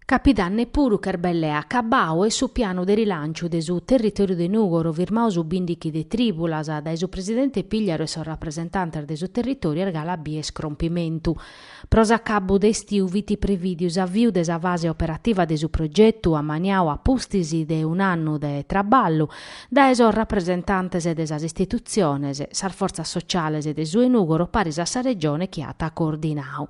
Capitan neppuru cherbelle a Cabao e su piano di rilancio de su territorio de Nugoro, firmao su bindichi de tribulas da su presidente Pigliaro e suo rappresentante de su territorio ergala bie scrompimentu. Prosa cabo de stiu viti previdius avviu de sa fase operativa de su progetto ammaniao a pustisi de un anno de traballo da eso rappresentantes de sas istituziones, sar forza sociales de su Nugoro paris a sa regione che ata coordinao.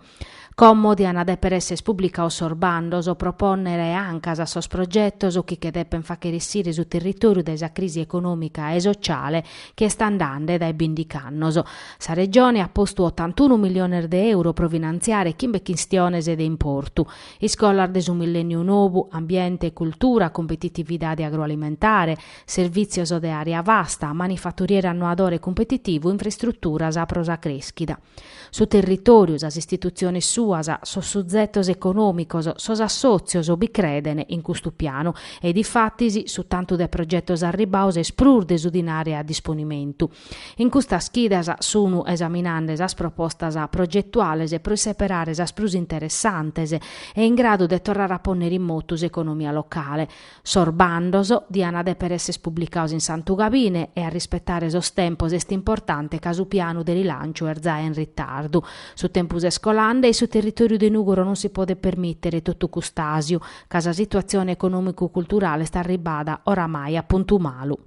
Commodi an per esses publicao sorbandos o proponere anche a sos progettos o chi che deppen facherissire su territorio de sa crisi economica e sociale che sta andando dai bindicannos. Sa regione ha posto 81 milioni di euro pro finanziare chimbe quistiones de importu. I scolar de su millennio nuovo, ambiente e cultura, competitività agroalimentare, servizios de area vasta, manifatturiere annuadore competitivo, infrastrutturas a prosa creschida. Su territorio, sas istituzioni suas, sos suzzettos economicos, sos assozios bi credene in custu piano e difattisi su tanto de progettos arribaus esprurde su dinare a disponimento. In custa schidas sono esaminandes as propostas progettuales e pro separare as plus interessantes e in grado de torrare a ponere in motus economia locale. Sorbandos diana de per esses publicaus in Santu Gabine e a rispettare sos tempos est importante casu piano de rilancio erza in ritardo. Su tempus escolande e su territorio de Nugoro non si può permettere tutto custasio, casa situazione economico-culturale sta arribada oramai a punto malu.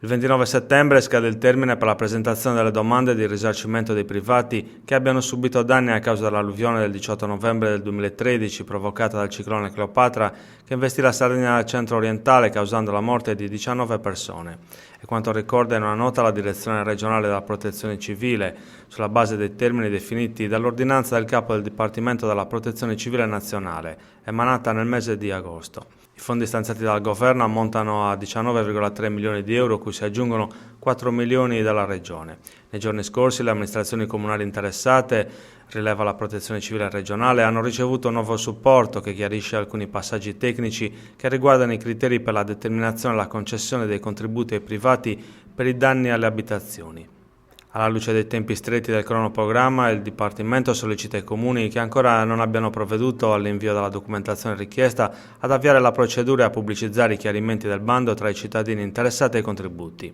Il 29 settembre scade il termine per la presentazione delle domande di risarcimento dei privati che abbiano subito danni a causa dell'alluvione del 18 novembre del 2013 provocata dal ciclone Cleopatra che investì la Sardegna centro-orientale causando la morte di 19 persone. E quanto ricorda in una nota la Direzione regionale della Protezione Civile, sulla base dei termini definiti dall'ordinanza del capo del Dipartimento della Protezione Civile Nazionale, emanata nel mese di agosto. I fondi stanziati dal governo ammontano a 19,3 milioni di euro, cui si aggiungono 4 milioni dalla regione. Nei giorni scorsi le amministrazioni comunali interessate, rileva la Protezione Civile regionale, hanno ricevuto un nuovo supporto che chiarisce alcuni passaggi tecnici che riguardano i criteri per la determinazione e la concessione dei contributi ai privati per i danni alle abitazioni. Alla luce dei tempi stretti del cronoprogramma, il Dipartimento sollecita i comuni che ancora non abbiano provveduto all'invio della documentazione richiesta ad avviare la procedura e a pubblicizzare i chiarimenti del bando tra i cittadini interessati ai contributi.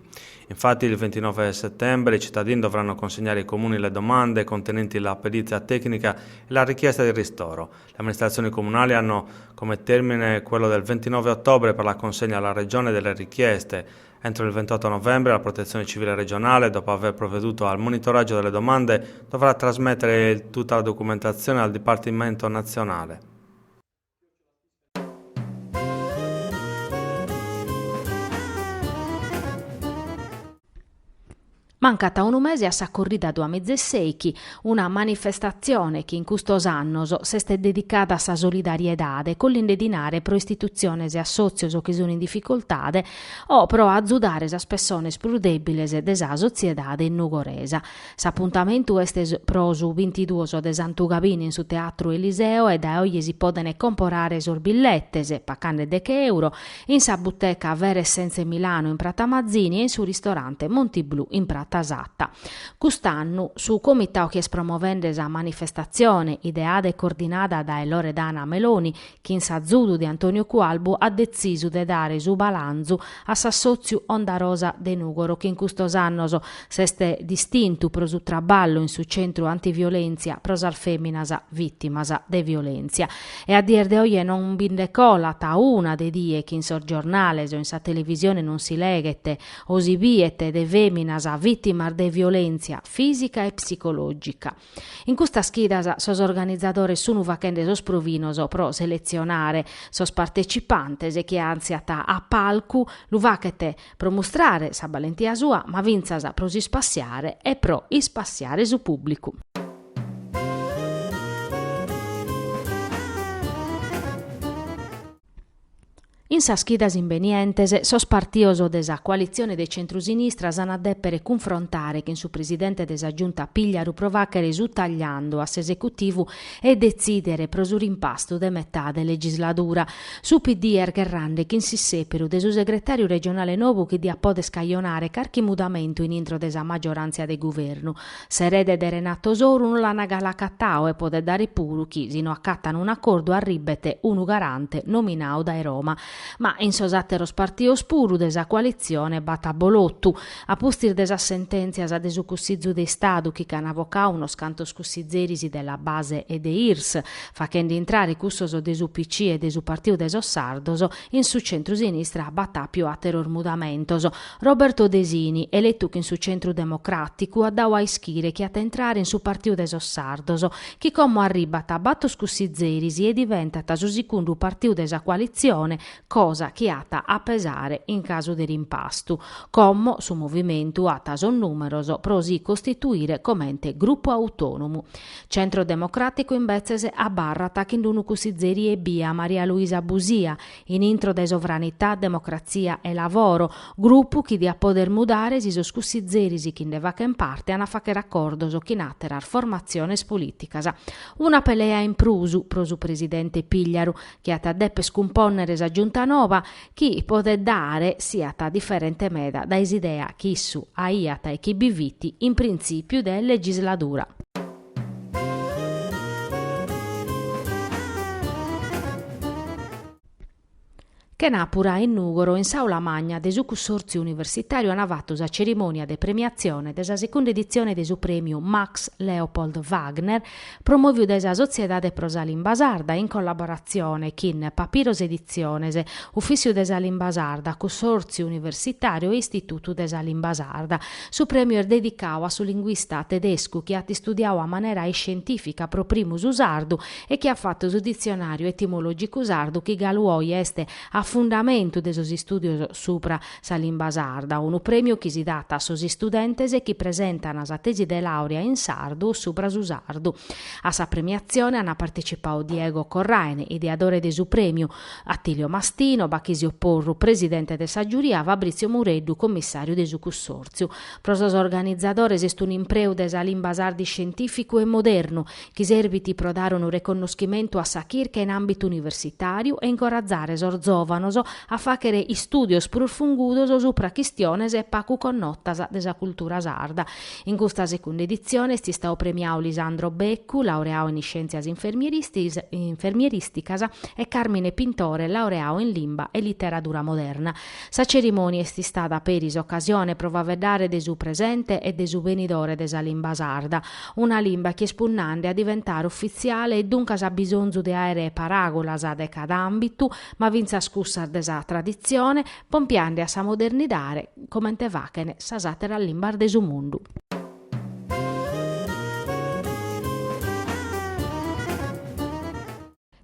Infatti il 29 settembre i cittadini dovranno consegnare ai comuni le domande contenenti la perizia tecnica e la richiesta di ristoro. Le amministrazioni comunali hanno come termine quello del 29 ottobre per la consegna alla Regione delle richieste. Entro il 28 novembre la Protezione Civile regionale, dopo aver provveduto al monitoraggio delle domande, dovrà trasmettere tutta la documentazione al Dipartimento nazionale. Mancata un mese a sa corrida 2016, una manifestazione che in custos annos s'este dedicata a sa solidariedade con l'indedinare pro istituziones e assozios che sono in difficoltade o pro azzudare sa persones più debiles de sa sociedade nugoresa. S'appuntamento est pro su 22 de Santu Gabine in su Teatro Eliseo e da oggi si podene comporare sorbillettes, pacane de che euro, in sa butteca Vere Essenze Milano in Prata Mazzini e in su ristorante Monti Blu in Prata Satta. Quest'anno su comitao che promuovende la manifestazione ideata e coordinata da Loredana Meloni, che in Sazzudu di Antonio Cualbo ha deciso di dare su balanzo a Sassozio Onda Rosa de Nugoro, che in questos annos s'este distinto pro su traballo in su centro antiviolenza pro sal femminas vittimas de violenza. E a dir de oggi non bindecola ta una de die che in sorgiornales o in sa televisione non si leghette o si viete de femminas vittimas de violenza fisica e psicologica. In questa schida sos organizzatori sono vacende sos provinos pro selezionare sos partecipantes e che anziata a palco lu vachete pro mostrare sa valentia sua, ma vinzas pro si spassiare e pro ispassiare su pubblico. In sa schidas invenientes, sos partioso desa coalizione de centrosinistra s'hanno a deppere confrontare che in su presidente desa giunta Pigliaru provacere su tagliando a s'esecutivu e decidere pro su rimpasto de metà de legislatura. Su PD ergerrande che in si seperu de su segretario regionale novu che dia pode scaglionare carchi mudamento in intro desa maggioranza de governo. Serede de Renato Soru non l'hanno galacattao e pode dare puru chi sino accattano un accordo arribete unu garante nominao da Roma. Ma in sosateros partios puru desa coalizione bata bolottu, a pustir desa sentenzias a desu cussizzu de Stadu chi can avocau uno scanto scussizerisi della base e de IRS, facendo entrare cussoso desu PC e desu partiu deso sardoso in su centro-sinistra bata più ateror mudamentoso. Roberto Desini, eletto che in su centro democratico, addau a ischire chi a entrare in su partiu deso sardoso, chi como arribata batto scussizerisi e diventata su secondo partiu desa coalizione, cosa che ata a pesare in caso di rimpastu, come su movimento ata son numeroso prosi costituire commente gruppo autonomo. Centro Democratico invece abbarrata che indunu cussizeri e bia Maria Luisa Busia, in intro de sovranità, democrazia e lavoro, gruppo che di a poder mudare si so scussizerisi che in deva che in parte hanno fatto raccordo che naterar formazione politica. Una pelea in prosu presidente Pigliaru, che ata deppe scumponnere esa giunta nova, chi pode dare siata differente meda da isidea chi su aiata e chi biviti in principio de legislatura. Che napura in Nugoro in Saula Magna de su consorzio universitario hanno fatto la cerimonia de premiazione della seconda edizione de su premio Max Leopold Wagner promoviuto dalla Sociedade pro sa Limba Sarda in collaborazione con Papiros Ediciones, Ufficio de sa Limba Sarda, Consorzio Universitario e Istituto de sa Limba Sarda. Su premio è dedicato a su linguista tedesco che ha studiato a maniera scientifica pro primus sardu e che ha fatto su dizionario etimologico sardu che galuoi este a fundamento de sos studios supra sa limba sarda, un premio che si data a sos studentes e che presentano sa tesi de laurea in sardu supra su sardu. A sa premiazione hanno partecipato Diego Corraine, ideatore de su premio, Attilio Mastino, Bachisio Porru, presidente de sa giuria, Fabrizio Mureddu, commissario de su consorzio. Pro sos organizzadores est un impreu de sa limba sardi scientifico e moderno, che serviti pro dare un riconoscimento a sa chirca in ambito universitario e incorazzare sos giovani a facere studios profungudos supra quistiones e pacu connotas de sa cultura sarda. In questa seconda edizione sti stau premiau Lisandro Beccu, laureato in scienzias infermieristicas, e Carmine Pintore, laureato in limba e letteratura moderna. Sa cerimonia è stata per occasione prova vedere de su presente e de su venidore de sa limba sarda, una limba che spunnande a diventare ufficiale e dunque ha bisogno di aere paragolas de cada ambitu, ma vinza scusa desa tradizione, pompiande a sa modernidade, commente vacene sa satera limbar de su mundu.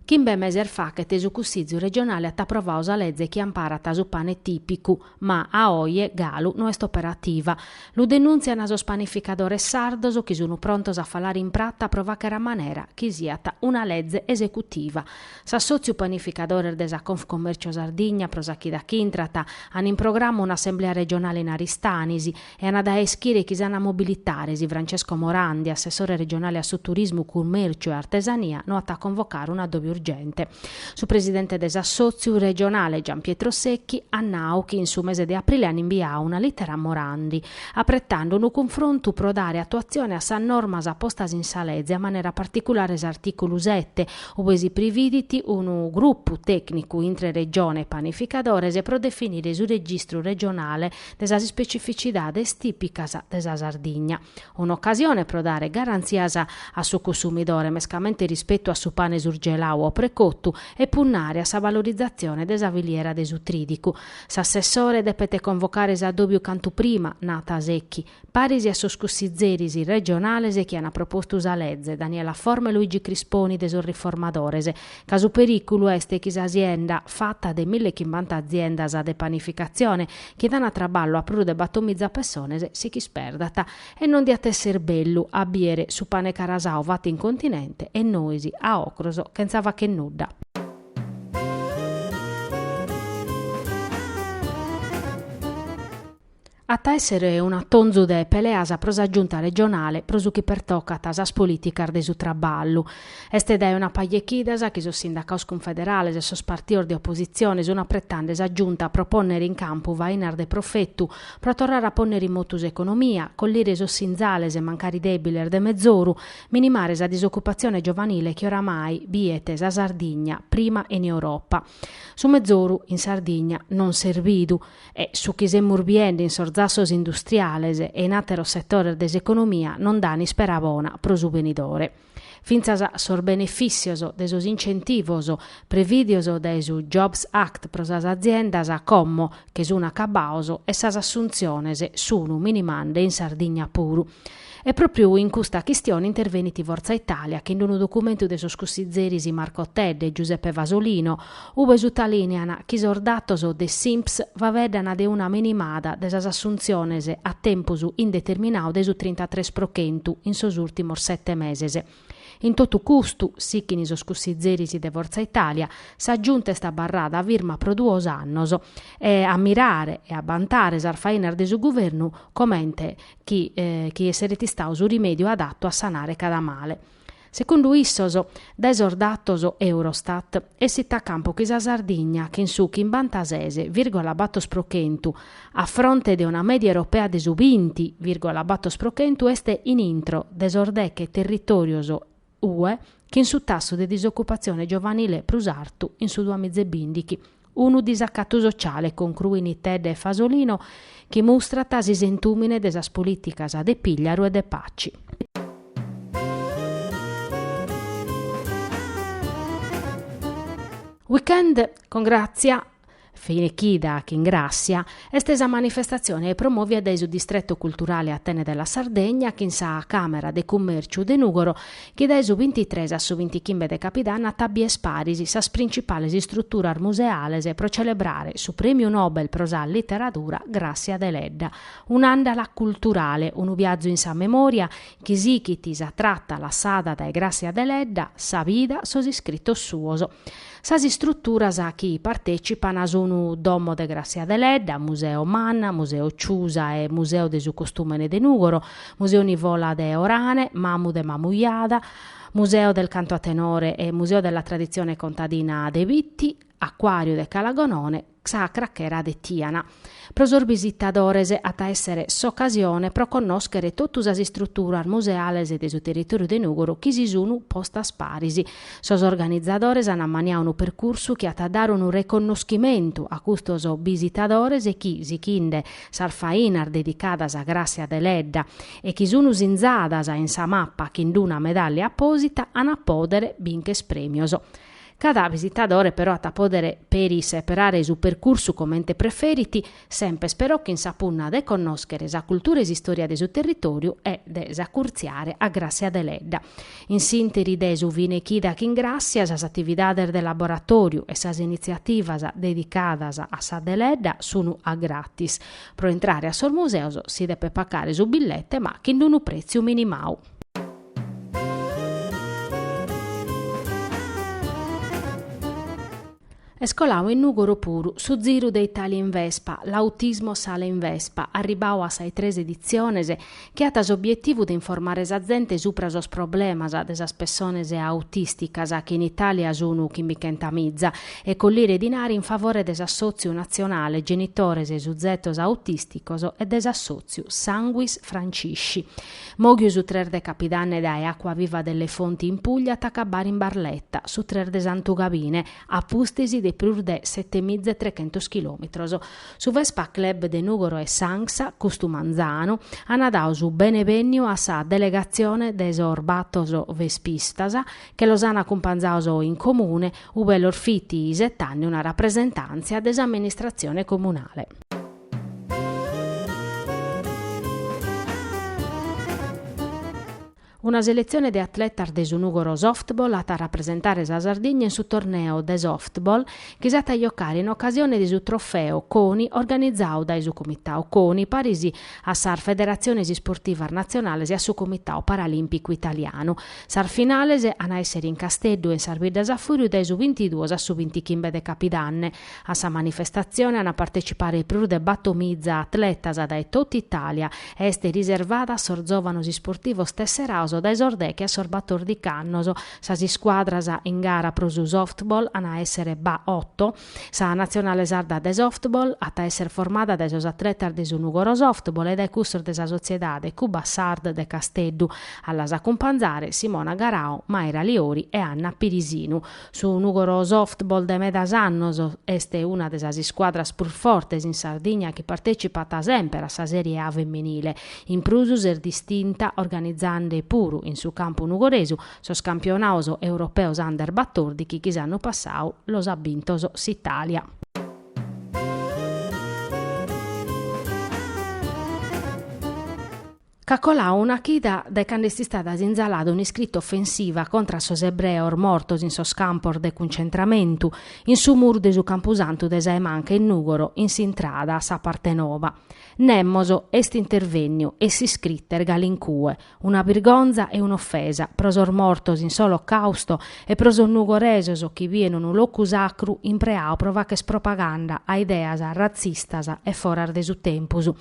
Chimbe meser fa che tesu cussizio regionale ha approvato sa legge che ampara su pane tipico, ma a oie galu non è operativa. Lo denunziano sos panificadores sardos che sono prontos a falare in pratta prova che era manera che sia una legge esecutiva. Sa sozio panificadore desa Confcommercio Sardigna prosacchi da Chintrata hanno in programma un'assemblea regionale in Aristanisi e hanno da eschire chi sana mobilitaresi Francesco Morandi, assessore regionale su turismo, commercio e artesania, no a convocare una doppia urgente. Su presidente dell'assozio regionale Gian Pietro Secchi annau che in su mese di aprile hanno inviato una lettera a Morandi apprettando un confronto pro dare attuazione a sa normas appostas in salezze a maniera particolare l'articolo 7 ove si prividiti un gruppo tecnico intre regione panificadores e pro definire su registro regionale desa specificitades tipicas desa Sardigna. Un'occasione pro dare garanzias a su consumidore mescamente rispetto a su pane surgelau o precottu e punnare a sa valorizzazione desa filiera desu tridicu. S'assessore depete convocare sa dobbio cantu prima nata a Secchi, parisi a soscussizerisi regionales e chi hanno proposto sa legge Daniela Forme e Luigi Crisponi deso riformadores. Casu pericolo este chi sa azienda fatta de 1500 aziendas de panificazione che danno a traballo a prude battomizza persones si chi sperdata e non di attesser bellu a biere su pane carasau vatti in continente e noisi a ocroso che nzava che nudda. A essere una tonzu de peleasa prosa giunta regionale prosu chi pertocca tasas politicas de su traballu. Este da una pagliechidasa che so sindacaus confederales e sos partior di opposizione una prettandes aggiunta a proponere in campo vainar de profettu pro torrare a ponere in motus economia, collire sos sinzales e mancari debiler de mezzoru, minimare sa disoccupazione giovanile che oramai bietes a Sardigna prima in Europa. Su mezzoru in Sardigna non servidu e su chi se murbiende in sorzassos industriales e in atero settore deseconomia non dani speravona pro su venidore. Finzas sor beneficioso de sos incentivos previdioso de su Jobs Act pro sas aziendas commo che sun acabaoso e sas assunziones sunu minimande in Sardigna puru. E proprio in questa questione interveniti Forza Italia che in un documento de sos cussizzeris Marco Tedde e Giuseppe Vasolino ube sutalineana chi sordatos de Simps va vedana de una minimada de sas assunziones a tempus indeterminau de su 33% in sos ultimos 7 meses. In totu custu, sicchini sos cussizzeris de Forza Italia, s'aggiunta sta barrada firma pro 2 annos e a mirare e a bantare sarfainar de su governu comente chi esseret istau su rimedio adatto a sanare cada male. Secondo issos, da esordatos Eurostat, essit a campo chi sa Sardigna che in su 56,8% a fronte de una media europea de su 20,8% este in intro desorde che territorios UE che in su tasso di disoccupazione giovanile prusartu in su 2015. Unu disaccatto sociale concluini Tedde e Fasolino che mostra tasi sentumine de sas politicas de Pigliaru e de Pacci. Weekend con grazia Finechida che ingrazia è stesa manifestazione e promuovia dai su distretto culturale Atene della Sardegna che in sa Camera de Commerciu de Nugoro che dai su 23 a su 25 de Capitan tabbie sparisi sas principales strutturas museales pro celebrare su premio Nobel pro sa literatura Grazia Deledda, un'andala culturale, un viaggio in sa memoria che sichiti sa tratta la sada dai Grazia Deledda, sa vida sos iscrittos suoso. Sas strutturas a chi partecipano sono Domo de Grazia Deledda, Museo Manna, Museo Ciusa e Museo de su Costumene de Nugoro, Museo Nivola de Orane, Mamu de Mamuiada, Museo del Canto a Tenore e Museo della Tradizione Contadina de Vitti, Acquario de Calagonone, Sacra Chera de Tiana. Prosor visitadores a essere s'occasione pro connoscere totus as strutturas museales de su territorio de Nugoro chi si sunu postas parisi. Sos organizzadores han ammaniau un percorso che a dare un riconoscimento a custos visitadores e chi si chinde sarfainar dedicadas a Grazia Deledda e chi sunu sinzadas in sa mappa chinduna medaglia apposita an appodere binches premioso. Cada visitatore però a podere peri separare su percorso commente preferiti, sempre spero che insapunna de conoscere sa cultura e storia de su territorio e de s'accurziare a Grazia Deledda. In sintesi de su vinechida che ingrazia sas attividades del laboratorio e sas iniziativas dedicadas a sa Deledda sono a gratis. Pro entrare a sul museo si deve pagare su billette ma che non un prezzo minimau. Escolau in Nugoro puru, su Ziru de Italia in Vespa, l'autismo sale in Vespa, arribau a sai 3 ediziones che ha tas obiettivu de informare sa gente supra sos problemas de sas persones autisticas che in Italia sono chi michentamizza e collire dinari in favore de s'assozio nazionale genitores e suzzetos autisticos e de s'assozio Sanguis Francisci. Mogiu su 3 de Capidanne da Acqua Viva delle Fonti in Puglia t'accabar in Barletta, su 3 de Sant'Ugavine, a Pustesi de più de 7.300 km. Su Vespa Club de Nugoro e Sanxa, Costumanzano, hanno dato su benevegno a sa delegazione de sorbattoso vespistasa che los hanno accompagnato in comune, ube lor fiti isettanni una rappresentanza dell'amministrazione comunale. Una selezione di atleti de su Nugoro softball a rappresentare la Sardegna in su torneo de softball che è stata giocare in occasione di su trofeo CONI organizzato dai su comitao CONI Parisi a sar federazione sportiva nazionale e a su comitao paralimpico italiano. Sar finale a essere in Casteddu e in Sarbida Zaffuriu dai su 22 a su 25 de Capidanne. A sa manifestazione hanno partecipare più de battomizza atletas da tutta Italia este riservata a sorzovano sportivo stesserao da esordè che a sorbator di Cannoso, sa si squadras in gara pro su softball a essere ba 8, sa nazionale sarda de softball a essere formata da esos atletas de su Nugoro softball e dai custor de sa sociedade Cuba Sard de Casteddu, alla sa companzare Simona Garao, Maira Liori e Anna Pirisinu. Su Nugoro softball de medas annos este una de sa squadras pur fortes in Sardegna che partecipa sempre a sa serie A femminile, in prusus er distinta organizzando puru in su campo nugoresu sos campionatos europeos under 14 che hanno passato los abintos s'Italia. Cacolà una chida de cando è stata inzalata un'iscritta offensiva contra sos ebreos mortos in sos campos de concentramento in su mur de su campusantu de Saemanca in Nugoro in s'intrada a sa parte nova. Nemmoso est intervennio e si scritter galincue, una vergonza e un'offesa prosor mortos in s'olocausto e prosor nugoresos chi vienono un locus sacru in preao provaches propaganda a ideas razzistas e forar de su tempus.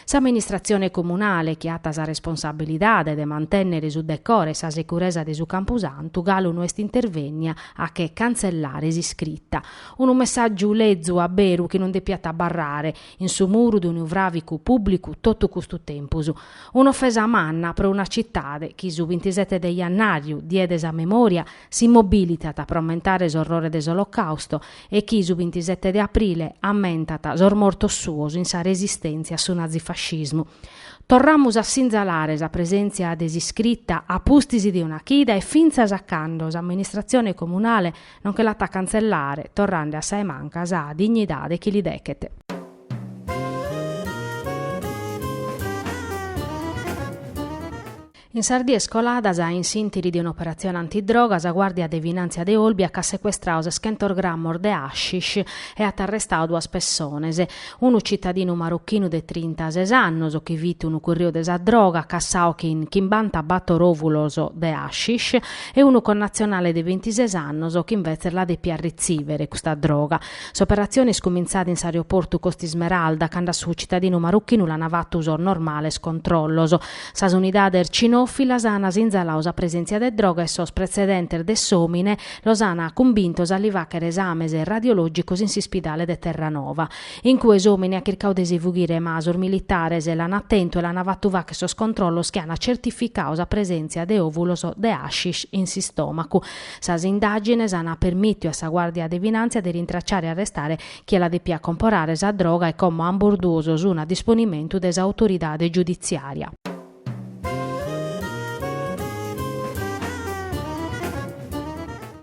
S'amministrazione comunale che ha sa responsabilità de mantennere su decore sa sicurezza de su campusantu galo nu est intervegna a che cancellare si scritta. Un messaggio lezzu a beru che non depiata barrare in su muru di un uvravicu pubblicu tutto custu tempus. Un'offesa manna per una cittade che su 27 de Iannariu diede sa memoria si mobilitata per aumentare s'orrore dell'olocausto e chi su 27 de aprile ammentata s'or morto suos in sa resistenza su nazifascismo. Torramus a sinzalare sa presenza desiscritta a pustisi di una chida e finza saccando s'amministrazione comunale nonché l'atta cancellare torrando a Saemanca sa dignità de chi li decete. In Sardia scoladas in sintiri di un'operazione antidroga sa Guardia de Finanza de Olbia che ha sequestrato 100 grammi de hashish e ha arrestato 2 persones. Uno cittadino marocchino de 36 anni che vite un currio de sa droga cassao che in chimbanta batto rovuloso de hashish e uno connazionale de 26 anni che invece la de ricevere questa droga. S'operazione scominciata in aeroporto Costi Smeralda quando su cittadino marocchino la navato uso normale scontrolloso. Sa unità del Cinofila sana senza lausa presenza de droga e sos precedenter de somine losana convintos all'ivacere esames radiologicos in ospedale de Terranova. In cui esomine a circau de sevugire masur militares e l'han attento e l'han avatuvac sos controllos che hanno certificao la presenza de ovulos de hashish in si stomaco. Sas indagines hanno permitto a sa Guardia de Finanza di rintracciare e arrestare chi la depia comporare sa droga e come amborduoso su una disponimento des autoridade giudiziaria.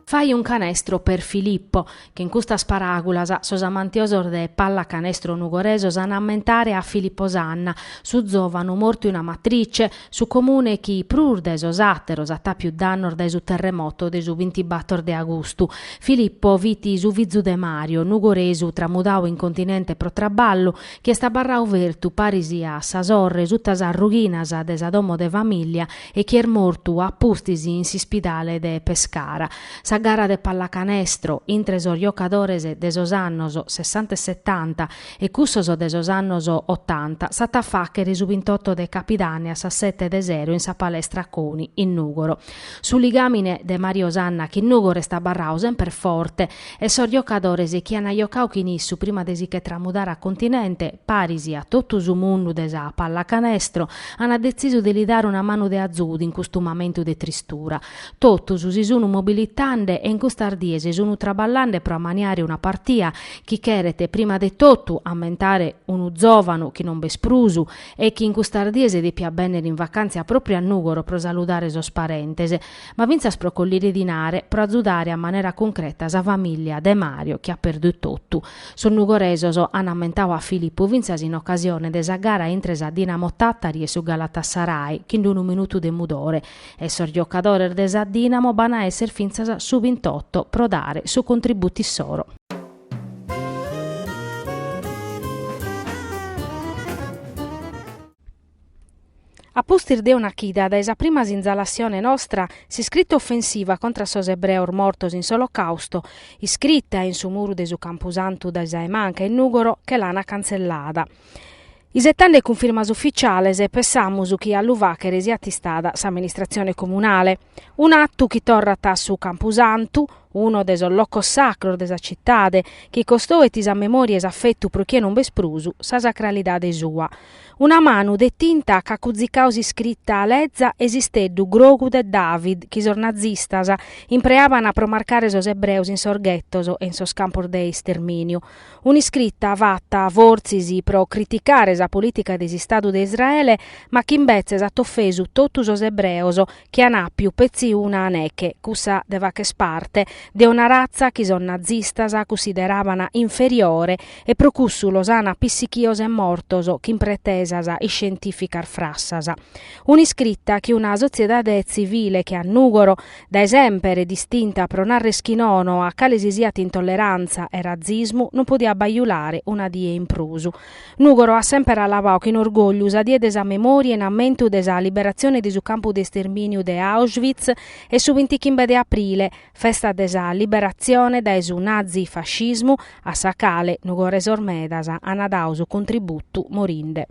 Fai un canestro per Filippo, che in questa sparagulas sos amantiosor de palla canestro nugoresos hanno ammentare a Filippo Sanna, su zovano morti una matrice, su comune chi prur de sos atteros a più dannor de su terremoto de su 24 de agosto. Filippo viti su vizu de Mario, nugoresu tramudau in continente pro traballo, che sta barrau vertu parisi a sasorre suttas arrughinas de sa domo de famiglia e chi er mortu appustisi in si spidale de Pescara. Sa gara de pallacanestro intre sos giocadores de sos annos 60 e 70 e cussos de sos annos 80 s'atta fa che risu 28 de Capidania sa 7-0 in sa palestra Coni in Nugoro. Su ligamine de Mario Sanna che in Nugoro sta barrau sempre forte e sos giocadores chi hanno giocau chinissu prima de si che tramudare a continente parisi a tutto su mundu de sa pallacanestro hanno deciso di li dare una mano de azzurri in questo momento de tristura. Tutto su si sono mobilitando traballande e in custardiese sono traballande pro maniare una partia chi cherete prima de tutto ammentare uno giovano chi non besprusu e chi in custardiese di pia bene in vacanza proprio a Nugoro pro salutare sos parentese, ma vinza sprocollire dinare pro azzudare a maniera concreta sa famiglia de Mario che ha perduto tutto. Sul nugoresoso han ammentau a Filippo vinzas in occasione de sa gara intresa Dinamo Tattari e su Galatasaray che in un minuto de mudore e sor giocatore de sa Dinamo bana esser finzas su 28 pro dare su contributi soro. A postir de una chida da esa prima inzalazione nostra si scritta offensiva contra sos ebreos mortos in s'olocausto, iscritta in su muro de su campusantu da esa manca in Nugoro che l'ana cancellata. Isettande confirmas ufficiales e pensamus chi all'uvachere sia attistada s'amministrazione comunale. Un atto chi torrata su campusantu, uno de sos locos sacro de sa cittade, chi costò et isa memoria affettu pro chi non besprusu sa sacralidade sua. Una manu de tinta ca cuzicaus iscritta a lezza esisteddu grogu de David, chi sos nazistas impreavan a promarcare sos ebreus in sorghettoso e in sos campos de esterminio. Un'iscritta vatta a vorzisi pro criticare sa politica de Statu de Israele, ma chi imbezzes at offesu totus sos ebreos che anappiu pezzi una aneche, cussa de vaches parte, de una razza chi son nazistas consideravana inferiore e pro cussu los ana pissichios e mortos chi impretesas i scientificar frassas. Un'iscritta che una sociedade civile che a Nugoro da esempere distinta pro narre schinono a cale siat intolleranza e razzismu non podia baiulare una die in prusu. Nugoro ha sempre allavau che in orgoglio sa die desa memoria in ammentu desa liberazione di su campo de sterminio de Auschwitz e su 25 de aprile, festa desa liberazione da esu nazi fascismu a sacale Nugores Ormedas anadau su contributu morinde.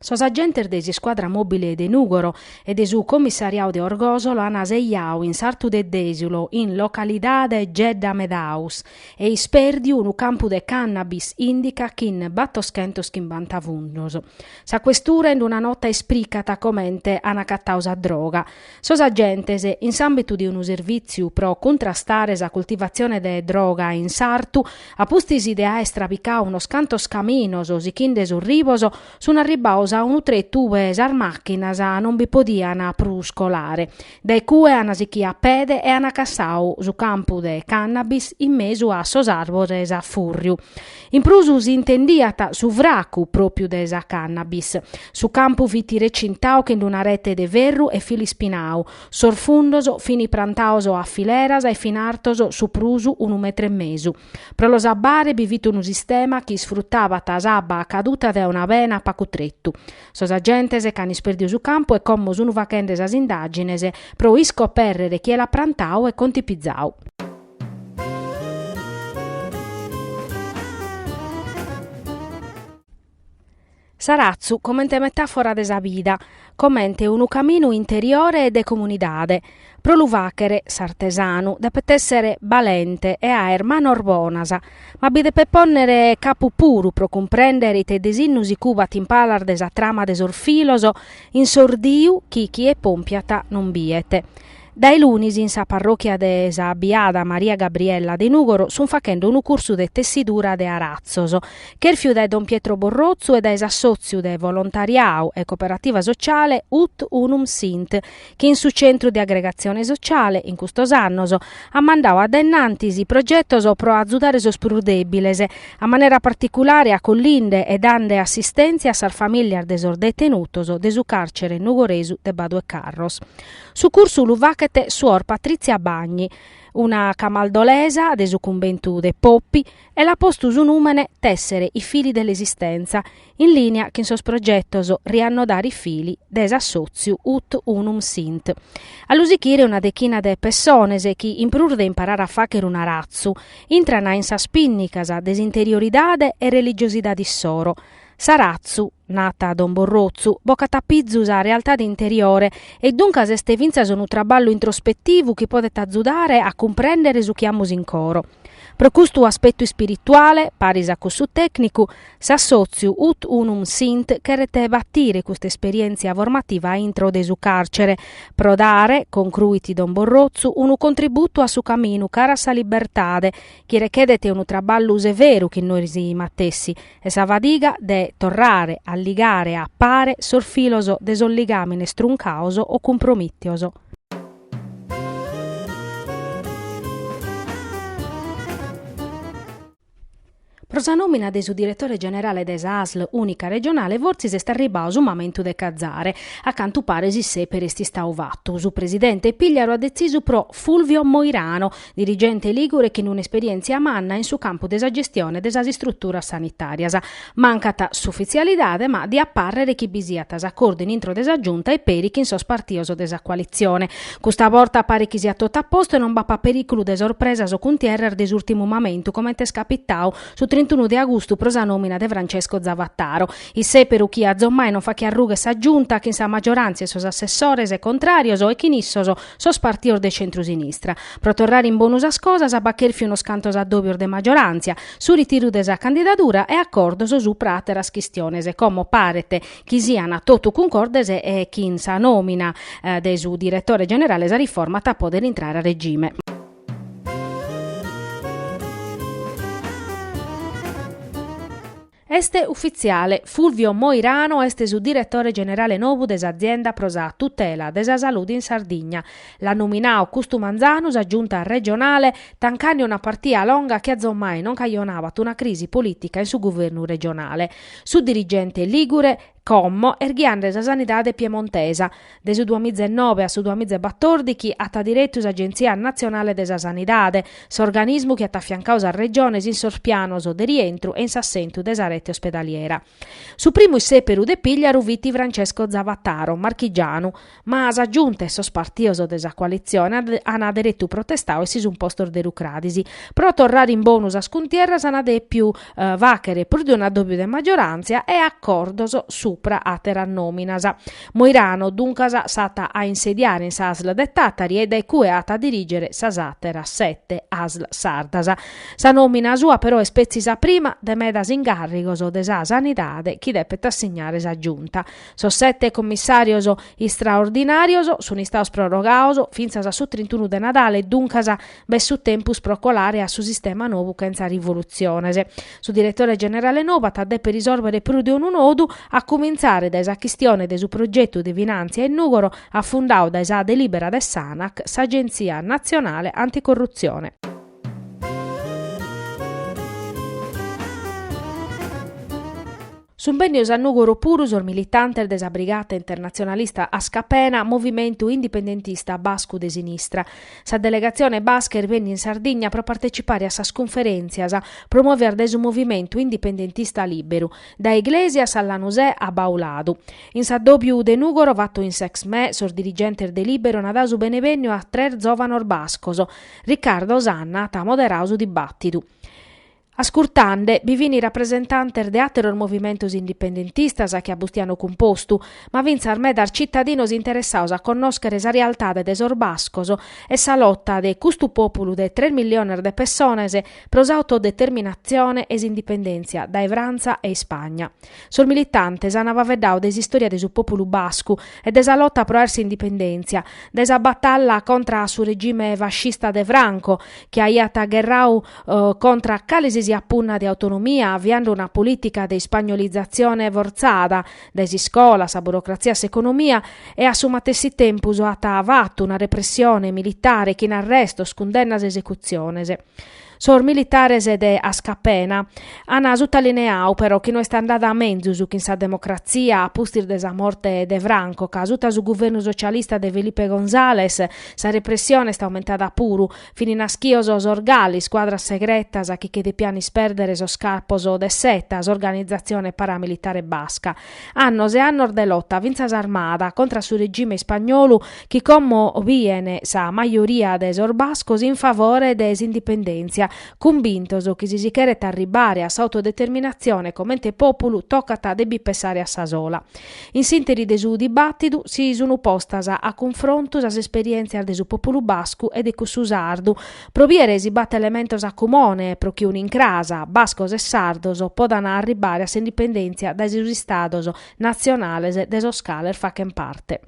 Sos agentes de squadra mobile de Nugoro e de su commissariau de Orgosolo han aseiau in sartu de Desulo in localidade Gedda Medaus e isperdiu unu campu de cannabis indica chin battoschentos chin bantavunnos. Sa questura in una nota espricata commente han accattaus a droga. Sos agentes in s'ambitu di unu serviziu pro contrastare sa coltivazione de droga in sartu apustisi de a estrabicau unos cantos caminos si chin de surriboso sun arribaus a unu tre tues ar macchinas non bi podian pruscolare, dai cue anasichi a pede e anacassau su campu de cannabis in mesu a sos arbores a furriu. In prusu si intendiat su vracu proprio de sa cannabis. Su campu viti recintau che in una rete de verru e fili spinau, sorfundoso fini prantaoso a fileras e finartoso su prusu 1,5 metri. Pro los abbare bi vit unu sistema chi sfruttava tasabba a caduta de una vena pacutrettu. Sos agentes can isperdiu su campu e commos unu vachendes as indagines pro iscoperrere chi l'ha prantau e contipizzau. Sarazzu commente metafora de sa vida, commente unu caminu interiore de comunidade. Pro l'uvachere, s'artesanu, depet essere valente e aer manor bonas, ma bi depet ponnere capu puru pro comprendere te desinnus cubat impalar de sa trama de sorfiloso, in sordiu chi e pompiata non biete. Dai lunis in sa parrocchia de sa Biada Maria Gabriella de Nugoro sun facendo unu cursu de tessidura de arazzoso, cherfiu da Don Pietro Borrozzu e da associu de volontariau e cooperativa sociale Ut Unum Sint, che in su centro di aggregazione sociale in custos annos ha mandau adennantisi progettos pro azzudare sos prudebiles, a maniera particolare a collinde e dande assistenza a sar familiar de sos detenutos de su carcere nugoresu de Badue Carros. Su cursu l'uvachete suor Patrizia Bagni, una camaldolesa de su conventu de Poppi, e l'ha posto su numene tessere i fili dell'esistenza, in linea che in sos progettos riannodare i fili des assoziu Ut Unum Sint. All'usichire una decchina de persones chi, in prur de imparare a facere un arazzu, intrana in sa spinnicasa desinterioridade e religiosidade soro. Sarazzu, nata a Don Borrozzu, bocatapizzus a realtà interiore e dunque este vinzas un traballo introspettivo che potete azzudare a comprendere su chiamus in coro. Pro questo aspetto spirituale, parisa su tecnico, s'assoziu ut unum sint che rete battire questa esperienza formativa intro de su carcere, pro dare, concruiti Don Borrozzu, un contributo a su cammino cara sa libertade, chi rechedete un traballo severo che noi si mattessi, e sa vadiga de torrare a ligare a pare sorfiloso de solligamine struncaoso o compromittioso. Pro sa nomina de su direttore generale des ASL unica regionale Vorzis est arribau su momento de cazzare, accanto paresi se per esti stau vatto. Su presidente Pigliaro ha deciso pro Fulvio Moirano, dirigente ligure che in un'esperienza manna in su campo desa gestione desa struttura sanitaria. Mancata sufficialidade, ma di apparrere chi bisiatas accordo in intro desa giunta e perichi in sospартioso desa coalizione. Questa volta pare chi sia tutto a posto e non va pa pericolo de sorpresa so cuntierrer desultimo momento come te scapittau su 31 di agosto prosa nomina de Francesco Zavattaro. Il seperu chi a zommai non fa che arrughe sa giunta che in sa maggioranza sos assessores e contrarioso e chi nissoso sos partior de centro-sinistra. Pro torrare in bonus as cosas a baccherfi uno scantos a doppio de maggioranza su ritiro de sa candidatura e accordo su prateras quistiones come parete chi siano toto concordes e chi in sa nomina de su direttore generale sa riforma ta poter entrare a regime. Este ufficiale, Fulvio Moirano este su direttore generale novo des azienda pro sa tutela desa salute in Sardegna. La nominao Custu Manzanus a giunta regionale tancani una partia longa che azommai non caglionavat una crisi politica in su governo regionale. Su dirigente ligure Commo erghiande sa sanidade piemontesa. De su 2009 a su 2014 ha direttus Agenzia Nazionale de sa Sanidade, s'organismo che ha affiancato sa regione in sorpianoso de rientro e in s'assentu de sa rete ospedaliera. Su primo seperu de Pigliaru viti Francesco Zavattaro, marchigiano, ma sa giunta e sospartioso de sa coalizione han aderettu protestau e si sun postor de rucradisi. Pro torrare in bonus a scuntierra san de più vachere pur di una doppio de maggioranza e accordoso supra atera nominasa. Moirano duncasa sata a insediare in sa ASL de Tattari e dai cui ata a dirigere sa satera 7 ASL Sardasa. Sa nomina sua però è spezzisa prima de medas ingarrigoso de sa sanidade chi depet assegnare sa giunta. So 7 commissarioso straordinarioso sun istaus prorogaoso finza sa su 31 de Nadale duncasa bessu tempus procolare a su sistema novu che in sa rivoluzionese. Su direttore generale nova ta depe risolvere più di un nodu a cominciare da esa questione de su progetto di Vinanzia e Nugoro affondau da esa delibera de Sanac, s'Agenzia Nazionale Anticorruzione. Sumbenius a Nugoro purus or militante desa brigata internazionalista a Scapena, movimento indipendentista basco de sinistra. Sa delegazione basca venne in Sardegna pro partecipare a sa sconferenzias, promuovere desu movimento indipendentista libero, da Iglesias alla Lanusè a Bauladu. In sa dobiu de Nugoro vatto in sexme, sor dirigente de libero nadasu benevennio a tre zovanor bascoso, Riccardo Osanna ta moderau su dibattitu. Ascurtande, bivini rappresentanter de ateror movimentos indipendentistas che abustiano compostu, ma vinzar medar cittadinos interessaus a connoscere sa realtade de sorbascoso e sa lotta de custu populu de 3 milioner de persones pros autodeterminazione es indipendenzia da Evranza e Spagna. Sor militantes anava veddau des istoria de su populu bascu e de sa lotta pro ersi indipendenzia, de sa battaglia contra su regime fascista de Franco, che aiat agherrau contra calesi si appunna di autonomia, avviando una politica di spagnolizzazione forzata, desi scola, sa burocrazia, sa economia, e assumatessi tempus ata avatto una repressione militare che in arresto, scundennas esecuzione. Sor militares de Ascapena ana sottolineau però che non sta andata a mezzo su che in sa democrazia a pustir de sa morte de Franco, casuta su governo socialista de Felipe González, sa repressione sta aumentata puru, fini naschioso sorgali, squadra segreta sa che de piani sperdere so scarposo de settas, organizzazione paramilitare basca. Annos e annor de lotta vinzas armata contra su regime spagnolo che como viene sa maggioria de sorbascos in favore des indipendenza convintos che si chieret arribare a s'autodeterminazione commente populu toccata debi pensare a sa sola. In sintesi de su dibattitu si sono postas a confronto as esperienze de su populu bascu e de cussu sardu, pro biere si batte elementos a comune pro chi in crasa, bascos e sardos podan arribare a s'indipendenza dai sus istados nazionales de sos scaler facen parte.